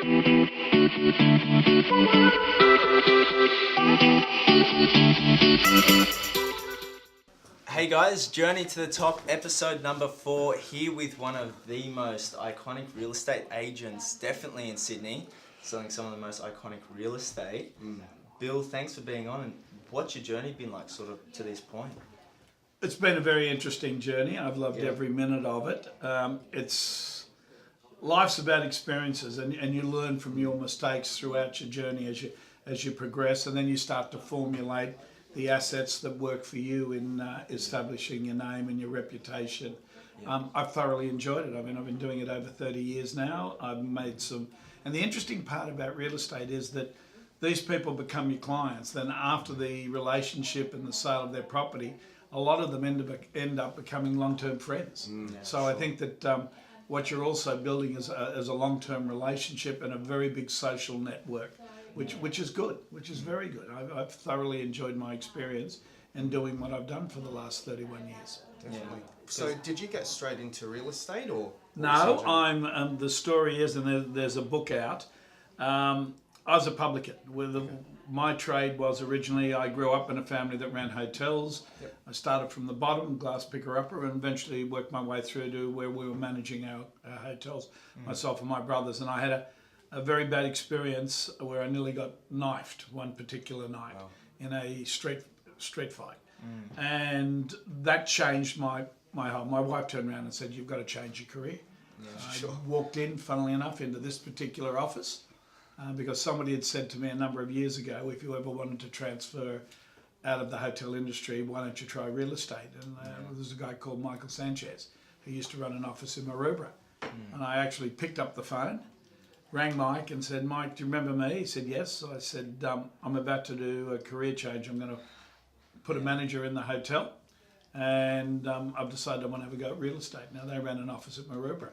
Hey guys, Journey to the Top, episode number 4, here with one of the most iconic real estate agents, definitely in Sydney, selling some of the most iconic real estate. Bill, thanks for being on, and what's your journey been like sort of to this point? It's been a very interesting journey. I've loved every minute of it. Life's about experiences, and you learn from your mistakes throughout your journey as you progress, and then you start to formulate the assets that work for you in establishing your name and your reputation. I've thoroughly enjoyed it. I mean, I've been doing it over 30 years now. I've made some, and the interesting part about real estate is that these people become your clients. Then after the relationship and the sale of their property, a lot of them end up becoming long-term friends. So I think that what you're also building is a long-term relationship and a very big social network, which is good, which is very good. I've thoroughly enjoyed my experience in doing what I've done for the last 31 years. Definitely. So did you get straight into real estate or? No, I'm. The story is, and there's a book out. I was a publican. My trade was originally, I grew up in a family that ran hotels. I started from the bottom, glass picker upper, and eventually worked my way through to where we were managing our hotels, myself and my brothers. And I had a very bad experience where I nearly got knifed one particular night in a street fight. And that changed my whole. My wife turned around and said, "You've got to change your career." I walked in, funnily enough, into this particular office because somebody had said to me a number of years ago, if you ever wanted to transfer out of the hotel industry, why don't you try real estate? And there's a guy called Michael Sanchez who used to run an office in Maroubra. And I actually picked up the phone, rang Mike and said, "Mike, do you remember me?" He said, "Yes." So I said, "I'm about to do a career change. I'm going to put a manager in the hotel, and I've decided I want to have a go at real estate." Now, they ran an office at Maroubra.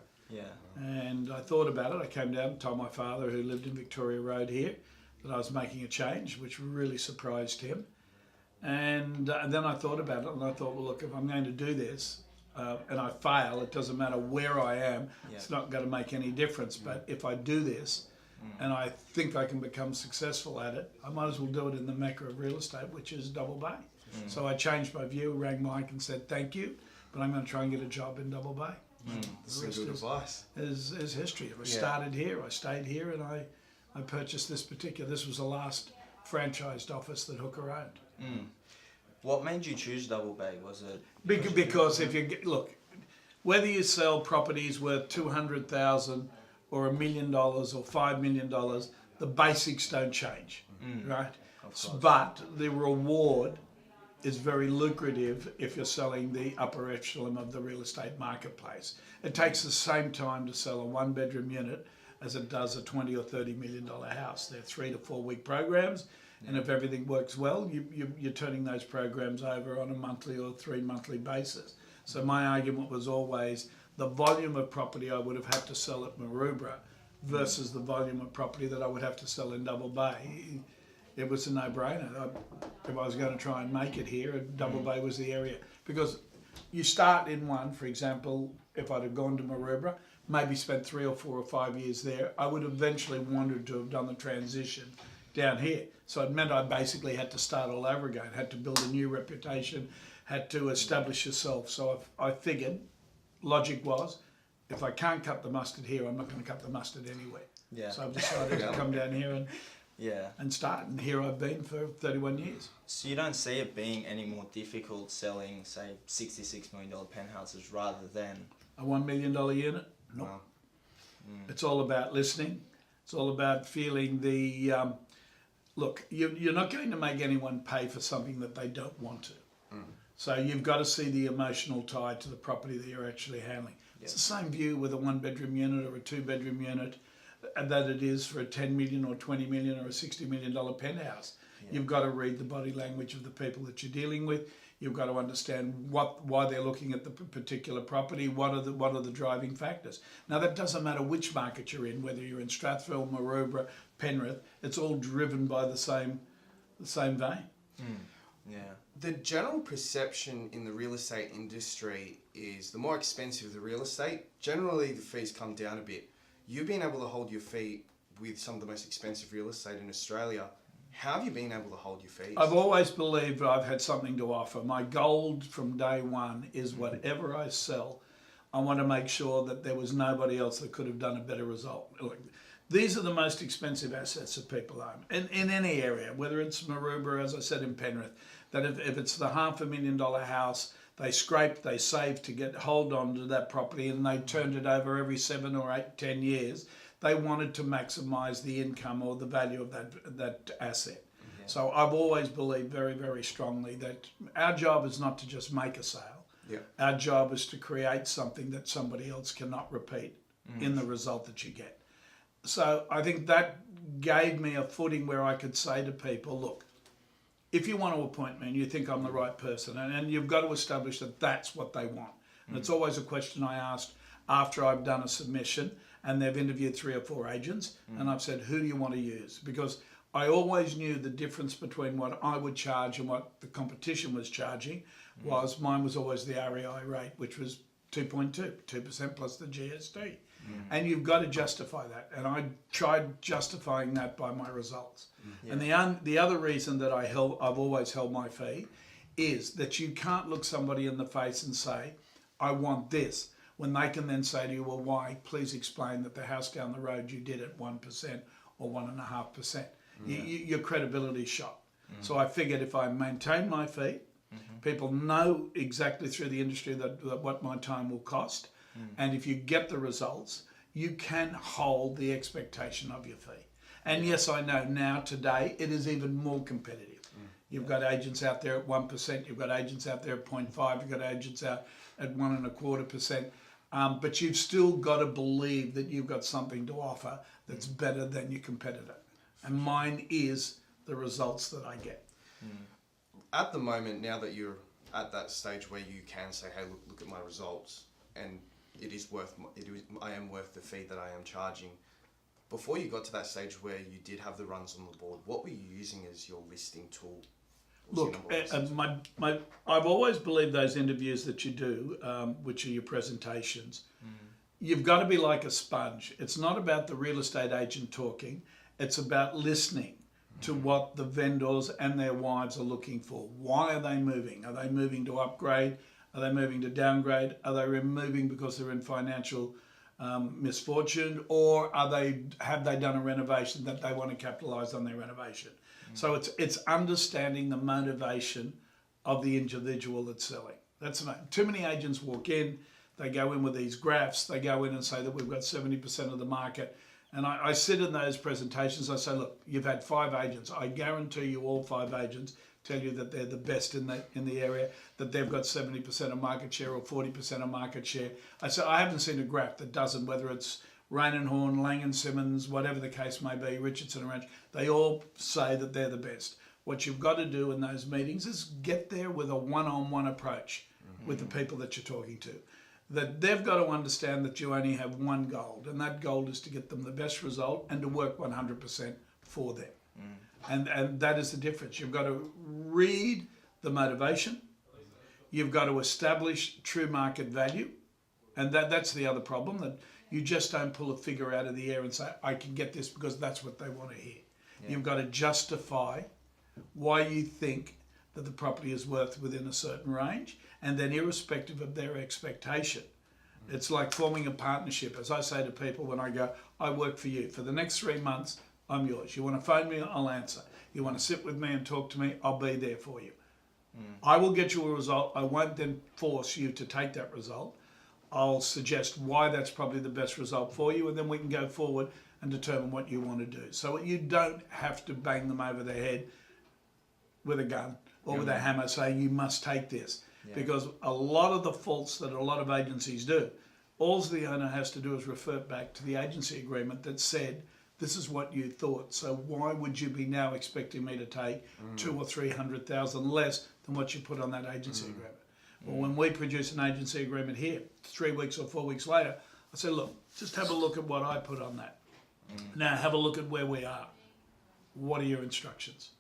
And I thought about it. I came down and told my father, who lived in Victoria Road here, that I was making a change, which really surprised him. And then I thought about it, and I thought, well, look, if I'm going to do this and I fail, it doesn't matter where I am. It's not going to make any difference. But if I do this and I think I can become successful at it, I might as well do it in the mecca of real estate, which is Double Bay. So I changed my view, rang Mike and said, "Thank you, but I'm going to try and get a job in Double Bay." That's some good advice. Is history. I started here, I stayed here, and I purchased this was the last franchised office that Hooker owned. What made you choose Double Bay? Was it because if you look, whether you sell properties worth $200,000 or $1 million or $5 million, the basics don't change, right? But the reward is very lucrative if you're selling the upper echelon of the real estate marketplace. It takes the same time to sell a 1-bedroom unit as it does a $20 or $30 million house. They're 3 to 4 week programs, and if everything works well, you're turning those programs over on a monthly or 3 monthly basis. So my argument was always the volume of property I would have had to sell at Maroubra versus the volume of property that I would have to sell in Double Bay. It was a no-brainer. If I was going to try and make it here, Double Bay was the area. Because you start in one, for example, if I'd have gone to Maroubra, maybe spent 3 or 4 or 5 years there, I would eventually wanted to have done the transition down here. So it meant I basically had to start all over again, had to build a new reputation, had to establish yourself. So I figured, logic was, if I can't cut the mustard here, I'm not going to cut the mustard anywhere. So I've decided to come down here and start, and here I've been for 31 years. So you don't see it being any more difficult selling, say, $66 million penthouses rather than a $1 million unit? No. Wow. It's all about listening. It's all about feeling the, look, you're not going to make anyone pay for something that they don't want to. So you've got to see the emotional tie to the property that you're actually handling. It's the same view with a 1-bedroom unit or a 2-bedroom unit that it is for a $10 million or $20 million or a $60 million penthouse. You've got to read the body language of the people that you're dealing with. You've got to understand why they're looking at the particular property. What are the driving factors? Now that doesn't matter which market you're in, whether you're in Strathfield, Maroubra, Penrith. It's all driven by the same vein. The general perception in the real estate industry is the more expensive the real estate, generally the fees come down a bit. You've been able to hold your feet with some of the most expensive real estate in Australia. How have you been able to hold your fees? I've always believed I've had something to offer. My goal from day one is whatever I sell, I want to make sure that there was nobody else that could have done a better result. Look, these are the most expensive assets that people own in any area, whether it's Maroubra, as I said, in Penrith, that if it's the $500,000 house, they scraped, they saved to hold on to that property, and they turned it over every 7 or 8, 10 years. They wanted to maximise the income or the value of that asset. Yeah. So I've always believed very, very strongly that our job is not to just make a sale. Yeah. Our job is to create something that somebody else cannot repeat in the result that you get. So I think that gave me a footing where I could say to people, look, if you want to appoint me and you think I'm the right person, and you've got to establish that that's what they want. And it's always a question I asked after I've done a submission and they've interviewed 3 or 4 agents, and I've said, who do you want to use? Because I always knew the difference between what I would charge and what the competition was charging was mine was always the REI rate, which was 2% plus the GST. And you've got to justify that. And I tried justifying that by my results. And the other reason that I've always held my fee is that you can't look somebody in the face and say, I want this, when they can then say to you, well, why? Please explain that the house down the road you did at 1% or 1.5%. Your credibility's shot. So I figured if I maintain my fee, people know exactly through the industry that what my time will cost. And if you get the results, you can hold the expectation of your fee. And yes, I know now today it is even more competitive. You've got agents out there at 1%, you've got agents out there at 0.5%, you've got agents out at 1.25%. But you've still got to believe that you've got something to offer that's better than your competitor. And mine is the results that I get. At the moment, now that you're at that stage where you can say, hey, look at my results, and I am worth the fee that I am charging. Before you got to that stage where you did have the runs on the board, what were you using as your listing tool? Look, I've always believed those interviews that you do, which are your presentations, you've got to be like a sponge. It's not about the real estate agent talking. It's about listening to what the vendors and their wives are looking for. Why are they moving? Are they moving to upgrade? Are they moving to downgrade? Are they moving because they're in financial misfortune? Or have they done a renovation that they want to capitalise on their renovation? So it's understanding the motivation of the individual that's selling. Too many agents walk in, they go in with these graphs, they go in and say that we've got 70% of the market. And I sit in those presentations, I say, look, you've had 5 agents. I guarantee you all 5 agents tell you that they're the best in the area, that they've got 70% of market share or 40% of market share. I say, I haven't seen a graph that doesn't, whether it's Rain and Horn, Lang and Simmons, whatever the case may be, Richardson and Ranch, they all say that they're the best. What you've got to do in those meetings is get there with a one-on-one approach with the people that you're talking to. That they've got to understand that you only have one goal, and that goal is to get them the best result and to work 100% for them. And that is the difference. You've got to read the motivation. You've got to establish true market value. And that's the other problem, that you just don't pull a figure out of the air and say, I can get this because that's what they want to hear. Yeah. You've got to justify why you think that the property is worth within a certain range, and then irrespective of their expectation. It's like forming a partnership. As I say to people when I go, I work for you. For the next 3 months, I'm yours. You want to phone me, I'll answer. You want to sit with me and talk to me, I'll be there for you. I will get you a result. I won't then force you to take that result. I'll suggest why that's probably the best result for you, and then we can go forward and determine what you want to do. So you don't have to bang them over the head with a gun or with a hammer saying you must take this. Because a lot of the faults that a lot of agencies do, all the owner has to do is refer back to the agency agreement that said, this is what you thought. So why would you be now expecting me to take 200,000 or 300,000 less than what you put on that agency agreement? Well, when we produce an agency agreement here, 3 weeks or 4 weeks later, I say, look, just have a look at what I put on that. Now have a look at where we are. What are your instructions?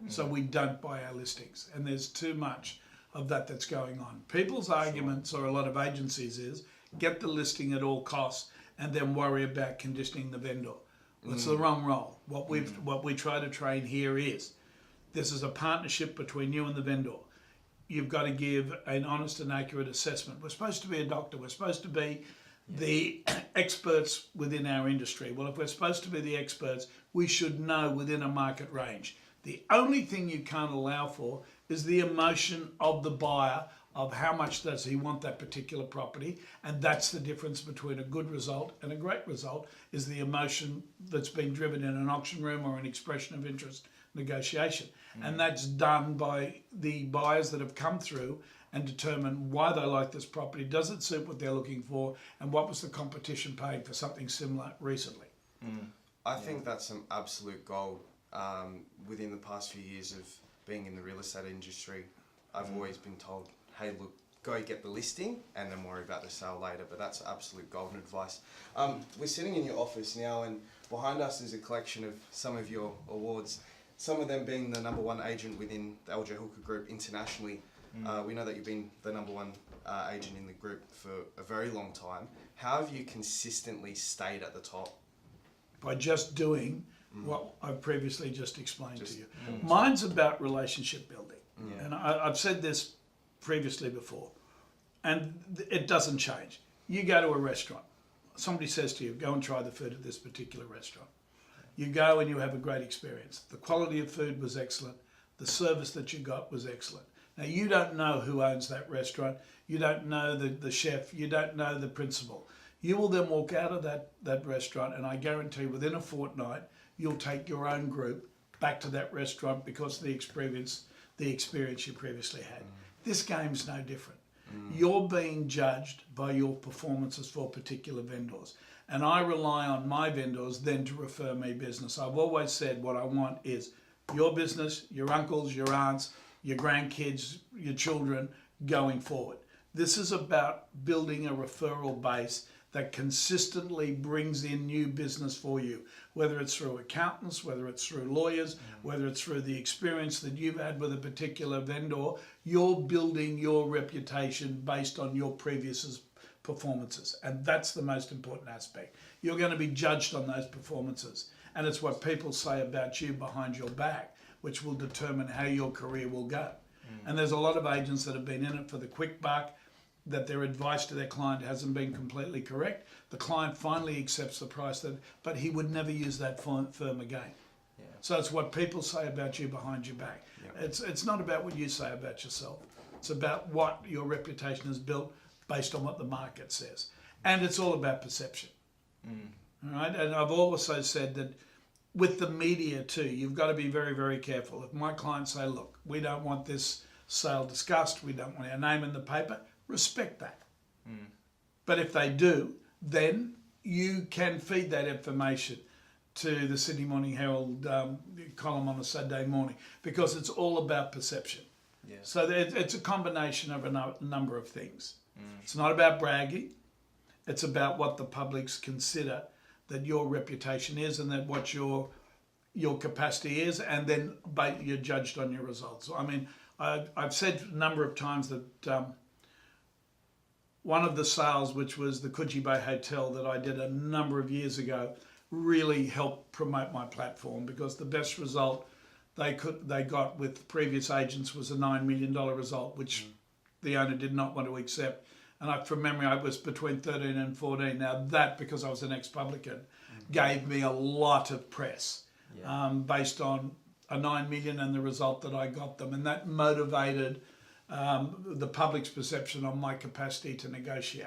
So we don't buy our listings. And there's too much of that's going on. People's arguments, or a lot of agencies, is get the listing at all costs and then worry about conditioning the vendor. It's the wrong role. What we try to train here is, this is a partnership between you and the vendor. You've got to give an honest and accurate assessment. We're supposed to be a doctor. We're supposed to be the experts within our industry. Well, if we're supposed to be the experts, we should know within a market range. The only thing you can't allow for is the emotion of the buyer of how much does he want that particular property, and that's the difference between a good result and a great result, is the emotion that's been driven in an auction room or an expression of interest negotiation. And that's done by the buyers that have come through and determine why they like this property, does it suit what they're looking for, and what was the competition paying for something similar recently. I think that's some absolute gold. Within the past few years of being in the real estate industry, I've always been told, hey, look, go get the listing and then worry about the sale later. But that's absolute golden advice. We're sitting in your office now, and behind us is a collection of some of your awards, some of them being the #1 agent within the LJ Hooker Group internationally. We know that you've been the #1 agent in the group for a very long time. How have you consistently stayed at the top? By just doing what I've previously just explained to you. Mine's about relationship building. And I've said this previously before, and it doesn't change. You go to a restaurant, somebody says to you, go and try the food at this particular restaurant. You go and you have a great experience. The quality of food was excellent. The service that you got was excellent. Now, you don't know who owns that restaurant. You don't know the chef. You don't know the principal. You will then walk out of that restaurant, and I guarantee within a fortnight, you'll take your own group back to that restaurant because of the experience you previously had. This game's no different. You're being judged by your performances for particular vendors. And I rely on my vendors then to refer me business. I've always said what I want is your business, your uncles, your aunts, your grandkids, your children going forward. This is about building a referral base that consistently brings in new business for you, whether it's through accountants, whether it's through lawyers, whether it's through the experience that you've had with a particular vendor. You're building your reputation based on your previous performances, and that's the most important aspect. You're going to be judged on those performances, and it's what people say about you behind your back which will determine how your career will go. And there's a lot of agents that have been in it for the quick buck, that their advice to their client hasn't been completely correct. The client finally accepts the price, but he would never use that firm again. Yeah. So it's what people say about you behind your back. Yeah. It's not about what you say about yourself. It's about what your reputation is built based on what the market says. And it's all about perception. All right? And I've also said that with the media too, you've got to be very, very careful. If my clients say, look, we don't want this sale discussed, we don't want our name in the paper, respect that. But if they do, then you can feed that information to the Sydney Morning Herald column on a Saturday morning, because it's all about perception. Yeah. So it's a combination of a number of things. It's not about bragging. It's about what the publics consider that your reputation is, and that what your capacity is, and then you're judged on your results. I mean, I've said a number of times that one of the sales, which was the Coogee Bay Hotel that I did a number of years ago, really helped promote my platform, because the best result they got with previous agents was a $9 million result, which the owner did not want to accept. And from memory, I was between 13 and 14. Now that, because I was an ex-publican, gave me a lot of press based on a 9 million and the result that I got them. And that motivated the public's perception on my capacity to negotiate.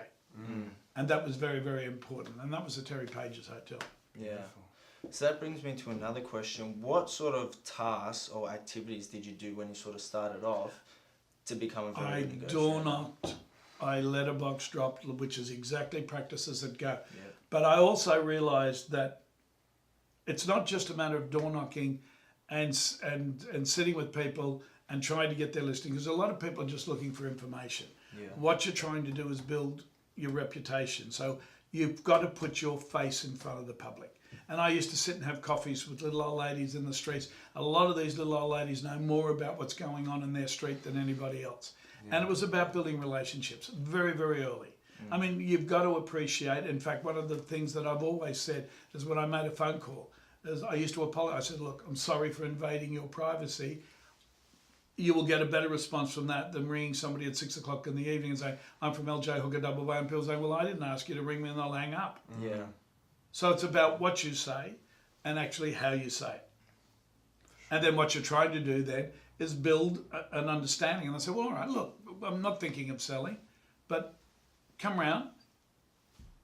And that was very, very important. And that was the Terry Page's Hotel. Yeah. So that brings me to another question. What sort of tasks or activities did you do when you sort of started off to become a very good negotiator? I door knocked. I letterbox dropped, which is exactly practices that go. Yeah. But I also realised that it's not just a matter of door knocking and sitting with people and trying to get their listing, because a lot of people are just looking for information. Yeah. What you're trying to do is build your reputation. So you've got to put your face in front of the public. And I used to sit and have coffees with little old ladies in the streets. A lot of these little old ladies know more about what's going on in their street than anybody else. Yeah. And it was about building relationships very, very early. I mean, you've got to appreciate. In fact, one of the things that I've always said is when I made a phone call, is I used to apologise. I said, "Look, I'm sorry for invading your privacy. You will get a better response from that than ringing somebody at 6 o'clock in the evening and saying, I'm from LJ Hooker Double Way, and people say, well, I didn't ask you to ring me, and they'll hang up." Yeah. So it's about what you say and actually how you say it. And then what you're trying to do then is build an understanding. And I say, well, all right, look, I'm not thinking of selling, but come round,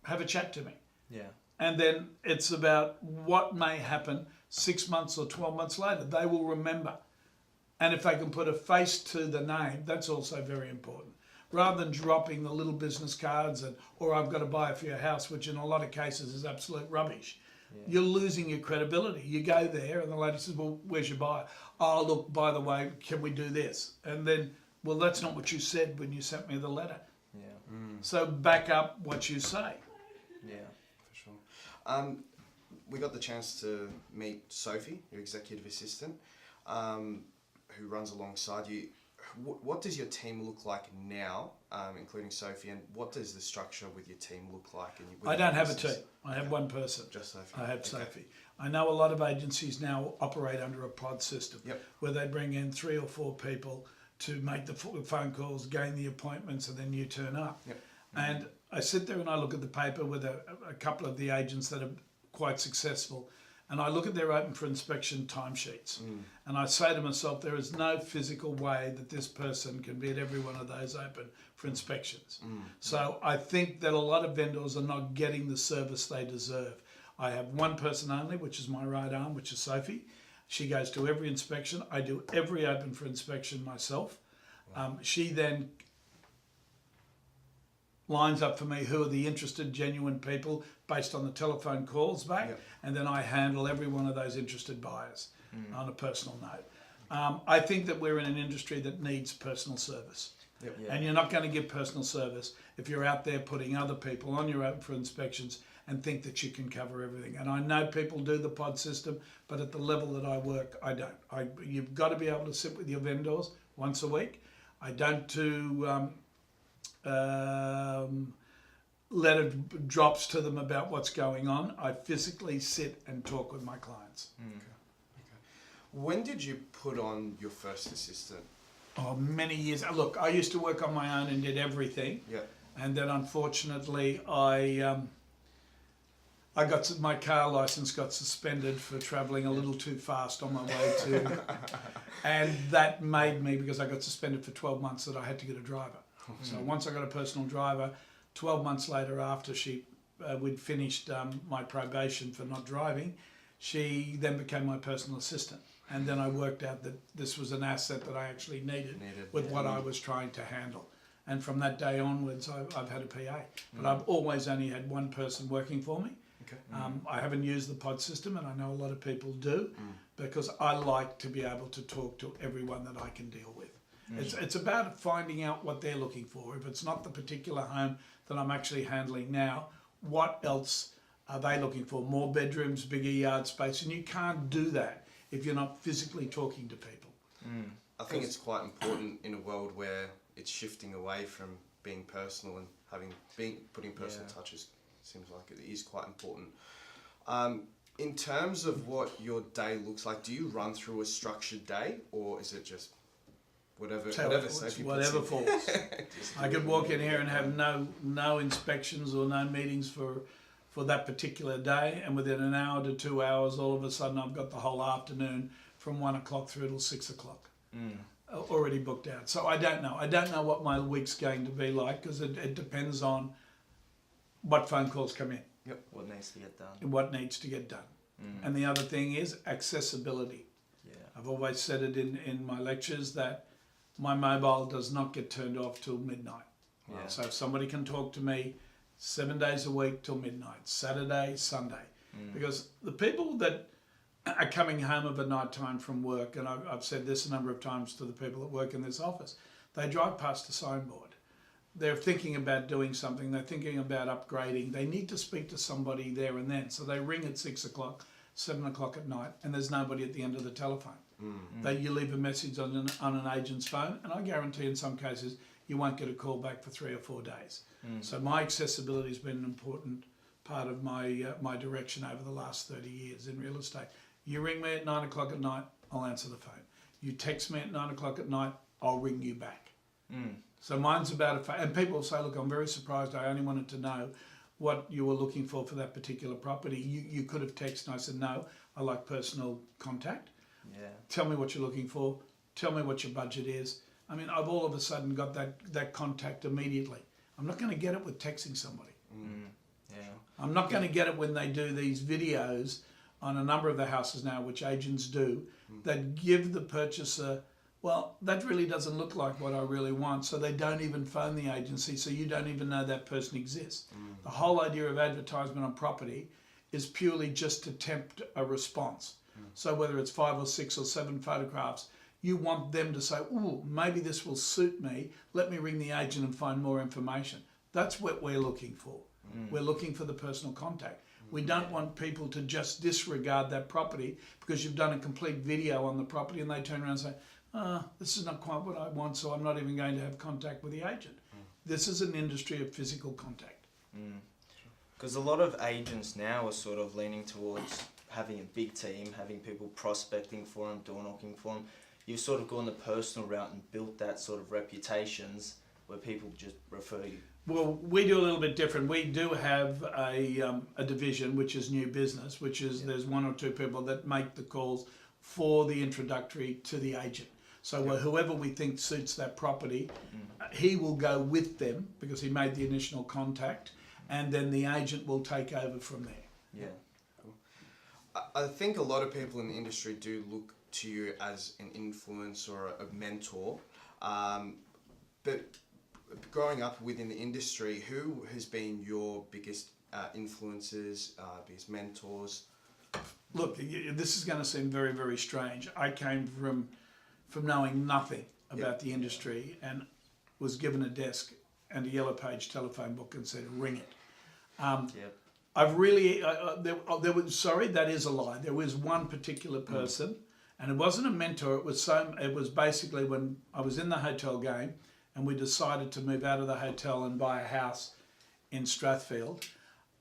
have a chat to me. Yeah. And then it's about what may happen 6 months or 12 months later. They will remember. And if they can put a face to the name, that's also very important. Rather than dropping the little business cards or I've got to buy it for your house, which in a lot of cases is absolute rubbish. Yeah. You're losing your credibility. You go there and the lady says, well, where's your buyer? Oh, look, by the way, can we do this? And then, well, that's not what you said when you sent me the letter. Yeah. So back up what you say. Yeah. For sure. We got the chance to meet Sophie, your executive assistant, who runs alongside you. What does your team look like now, including Sophie, and what does the structure with your team look like? I don't have a team. I have one person. Just Sophie. I have Sophie. I know a lot of agencies now operate under a pod system, where they bring in 3 or 4 people to make the phone calls, gain the appointments, and then you turn up. And I sit there and I look at the paper with a couple of the agents that are quite successful, and I look at their open for inspection timesheets, and I say to myself, there is no physical way that this person can be at every one of those open for inspections. So I think that a lot of vendors are not getting the service they deserve. I have one person only, which is my right arm, which is Sophie. She goes to every inspection. I do every open for inspection myself. She then lines up for me who are the interested, genuine people based on the telephone calls back, and then I handle every one of those interested buyers on a personal note. I think that we're in an industry that needs personal service. And you're not going to give personal service if you're out there putting other people on your open for inspections and think that you can cover everything. And I know people do the pod system, but at the level that I work, I don't. You've got to be able to sit with your vendors once a week. I don't do letter drops to them about what's going on. I physically sit and talk with my clients. When did you put on your first assistant? Oh, many years. Look, I used to work on my own and did everything. And then unfortunately I got my car license got suspended for travelling a little too fast on my way to, and that made me, because I got suspended for 12 months, that I had to get a driver. So once I got a personal driver, 12 months later, after we'd finished my probation for not driving, she then became my personal assistant. And then I worked out that this was an asset that I actually needed with what I was trying to handle. And from that day onwards, I've had a PA. But I've always only had one person working for me. I haven't used the pod system, and I know a lot of people do, because I like to be able to talk to everyone that I can deal with. It's about finding out what they're looking for. If it's not the particular home that I'm actually handling now, what else are they looking for? More bedrooms, bigger yard space, and you can't do that if you're not physically talking to people. I think it's quite important in a world where it's shifting away from being personal and putting personal touches. Seems like it is quite important. In terms of what your day looks like, do you run through a structured day, or is it just whatever falls? I could walk in here and have no inspections or no meetings for that particular day, and within an hour to 2 hours, all of a sudden I've got the whole afternoon from 1 o'clock through till 6 o'clock already booked out. So I don't know. I don't know what my week's going to be like, because it depends on what phone calls come in. What needs to get done. What needs to get done. And the other thing is accessibility. I've always said it in my lectures that my mobile does not get turned off till midnight. So if somebody can talk to me 7 days a week till midnight, Saturday, Sunday. Because the people that are coming home of a night time from work, and I've said this a number of times to the people that work in this office, they drive past a signboard. They're thinking about doing something, they're thinking about upgrading, they need to speak to somebody there and then. So they ring at 6 o'clock, 7 o'clock at night, and there's nobody at the end of the telephone. You leave a message on an agent's phone, and I guarantee in some cases you won't get a call back for 3 or 4 days. So my accessibility has been an important part of my direction over the last 30 years in real estate. You ring me at 9 o'clock at night, I'll answer the phone. You text me at 9 o'clock at night, I'll ring you back. So mine's about and people say, look, I'm very surprised. I only wanted to know what you were looking for that particular property. You could have texted, and I said, no, I like personal contact. Yeah. Tell me what you're looking for. Tell me what your budget is. I mean, I've all of a sudden got that contact immediately. I'm not going to get it with texting somebody. Yeah. I'm not going to get it when they do these videos on a number of the houses now, which agents do, that give the purchaser, well, that really doesn't look like what I really want. So they don't even phone the agency, so you don't even know that person exists. The whole idea of advertisement on property is purely just to tempt a response. So whether it's 5 or 6 or 7 photographs, you want them to say, oh, maybe this will suit me. Let me ring the agent and find more information. That's what we're looking for. We're looking for the personal contact. We don't want people to just disregard that property because you've done a complete video on the property and they turn around and say, this is not quite what I want, so I'm not even going to have contact with the agent. This is an industry of physical contact. Because a lot of agents now are sort of leaning towards having a big team, having people prospecting for them, door knocking for them. You've sort of gone the personal route and built that sort of reputations where people just refer you. Well, we do a little bit different. We do have a division which is new business, which is there's 1 or 2 people that make the calls for the introductory to the agent. So whoever we think suits that property, he will go with them because he made the initial contact, and then the agent will take over from there. Yeah. I think a lot of people in the industry do look to you as an influence or a mentor, but growing up within the industry, who has been your biggest influences, biggest mentors? Look, this is going to seem very, very strange. I came from knowing nothing about the industry and was given a desk and a yellow page telephone book and said, ring it. I've really, there was, sorry, that is a lie. There was one particular person, and it wasn't a mentor. It was basically when I was in the hotel game and we decided to move out of the hotel and buy a house in Strathfield.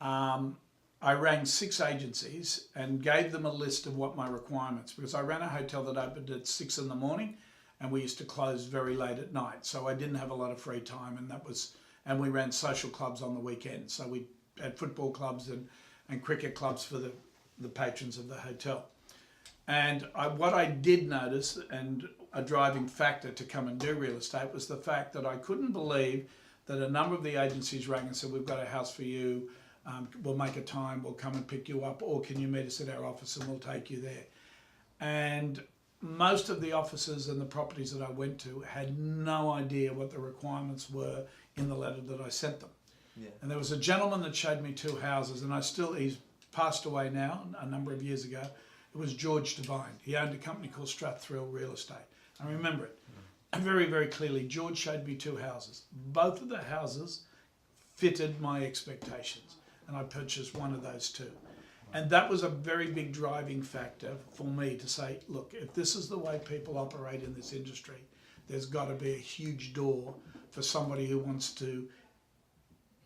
I rang 6 agencies and gave them a list of what my requirements, because I ran a hotel that opened at 6 in the morning and we used to close very late at night. So I didn't have a lot of free time, and we ran social clubs on the weekend. So we had football clubs and cricket clubs for the patrons of the hotel. And what I did notice, and a driving factor to come and do real estate, was the fact that I couldn't believe that a number of the agencies rang and said, we've got a house for you, we'll make a time, we'll come and pick you up, or can you meet us at our office and we'll take you there. And most of the offices and the properties that I went to had no idea what the requirements were in the letter that I sent them. Yeah. And there was a gentleman that showed me 2 houses, and he's passed away now a number of years ago. It was George Devine. He owned a company called Strathfield Real Estate. I remember it very, very clearly. George showed me 2 houses. Both of the houses fitted my expectations, and I purchased one of those 2. And that was a very big driving factor for me to say, look, if this is the way people operate in this industry, there's got to be a huge door for somebody who wants to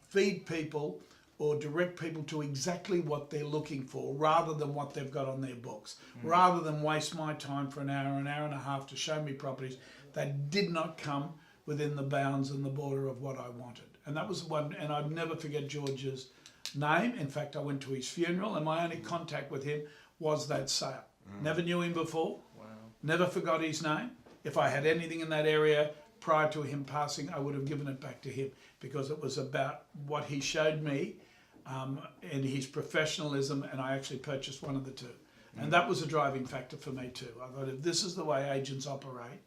feed people or direct people to exactly what they're looking for, rather than what they've got on their books, rather than waste my time for an hour and a half to show me properties that did not come within the bounds and the border of what I wanted. And that was one, and I'd never forget George's name. In fact, I went to his funeral, and my only contact with him was that sale. Never knew him before. Wow. Never forgot his name. If I had anything in that area prior to him passing, I would have given it back to him, because it was about what he showed me and his professionalism, and I actually purchased one of the 2. And that was a driving factor for me too. I thought, if this is the way agents operate,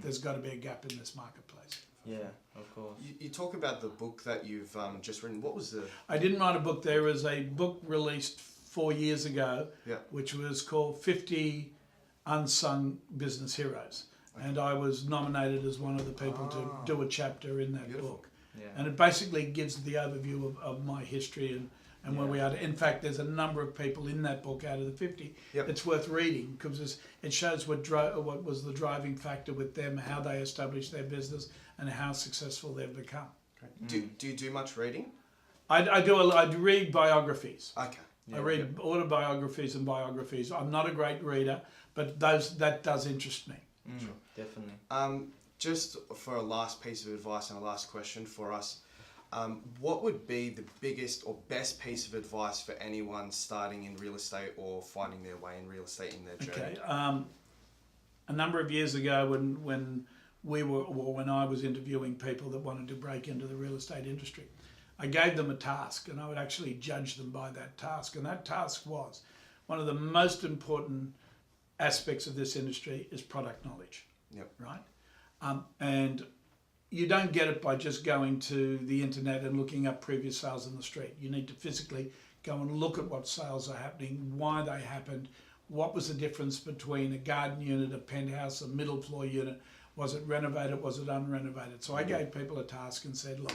there's got to be a gap in this marketplace. Yeah, of course. You talk about the book that you've just written. What was the... I didn't write a book. There was a book released 4 years ago, which was called 50 Unsung Business Heroes. Okay. And I was nominated as one of the people to do a chapter in that book. Yeah. And it basically gives the overview of my history and where we are. In fact, there's a number of people in that book out of the 50. Yep. It's worth reading because it shows what was the driving factor with them, how they established their business, and how successful they've become. Do you do much reading? I read biographies. Okay. I read autobiographies and biographies. I'm not a great reader, but that does interest me. Sure. Definitely. Just for a last piece of advice and a last question for us, what would be the biggest or best piece of advice for anyone starting in real estate or finding their way in real estate in their journey? Okay. A number of years ago, when I was interviewing people that wanted to break into the real estate industry, I gave them a task, and I would actually judge them by that task. And that task was one of the most important aspects of this industry is product knowledge. Yep. Right? And you don't get it by just going to the internet and looking up previous sales on the street. You need to physically go and look at what sales are happening, why they happened, what was the difference between a garden unit, a penthouse, a middle floor unit. Was it renovated? Was it unrenovated? So I gave people a task and said, look,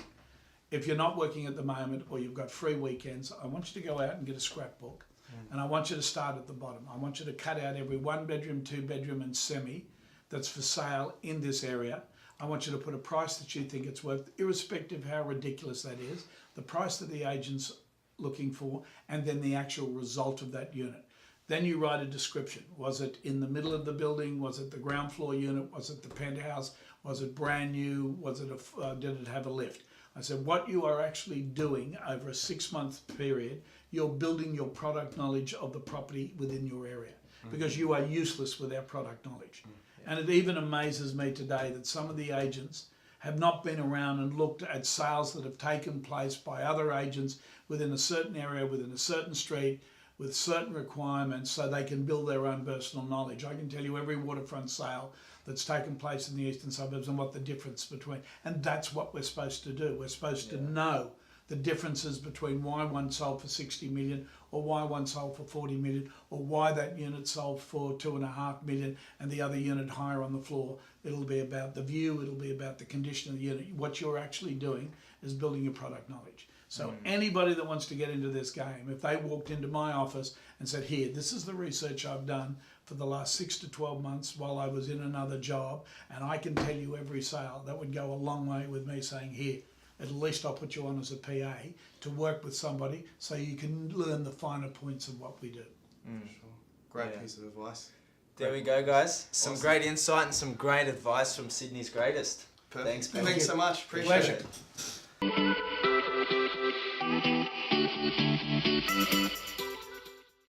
if you're not working at the moment or you've got free weekends, I want you to go out and get a scrapbook. And I want you to start at the bottom. I want you to cut out every 1 bedroom, 2 bedroom and semi that's for sale in this area. I want you to put a price that you think it's worth, irrespective of how ridiculous that is, the price that the agent's looking for, and then the actual result of that unit. Then you write a description. Was it in the middle of the building? Was it the ground floor unit? Was it the penthouse? Was it brand new? Was it did it have a lift? I said, what you are actually doing over a 6-month period, you're building your product knowledge of the property within your area, because you are useless without product knowledge. And it even amazes me today that some of the agents have not been around and looked at sales that have taken place by other agents within a certain area, within a certain street, with certain requirements, so they can build their own personal knowledge. I can tell you every waterfront sale that's taken place in the eastern suburbs and what the difference between, and that's what we're supposed to do. We're supposed to know the differences between why one sold for 60 million or why one sold for 40 million or why that unit sold for 2.5 million and the other unit higher on the floor. It'll be about the view, it'll be about the condition of the unit. What you're actually doing is building your product knowledge. So anybody that wants to get into this game, if they walked into my office and said, here, this is the research I've done for the last 6 to 12 months while I was in another job, and I can tell you every sale, that would go a long way with me saying, here, at least I'll put you on as a PA to work with somebody so you can learn the finer points of what we do. Sure. Great piece of advice. There we go, guys. Some great insight and some great advice from Sydney's greatest. Perfect. Thanks, Thanks so much. Appreciate it.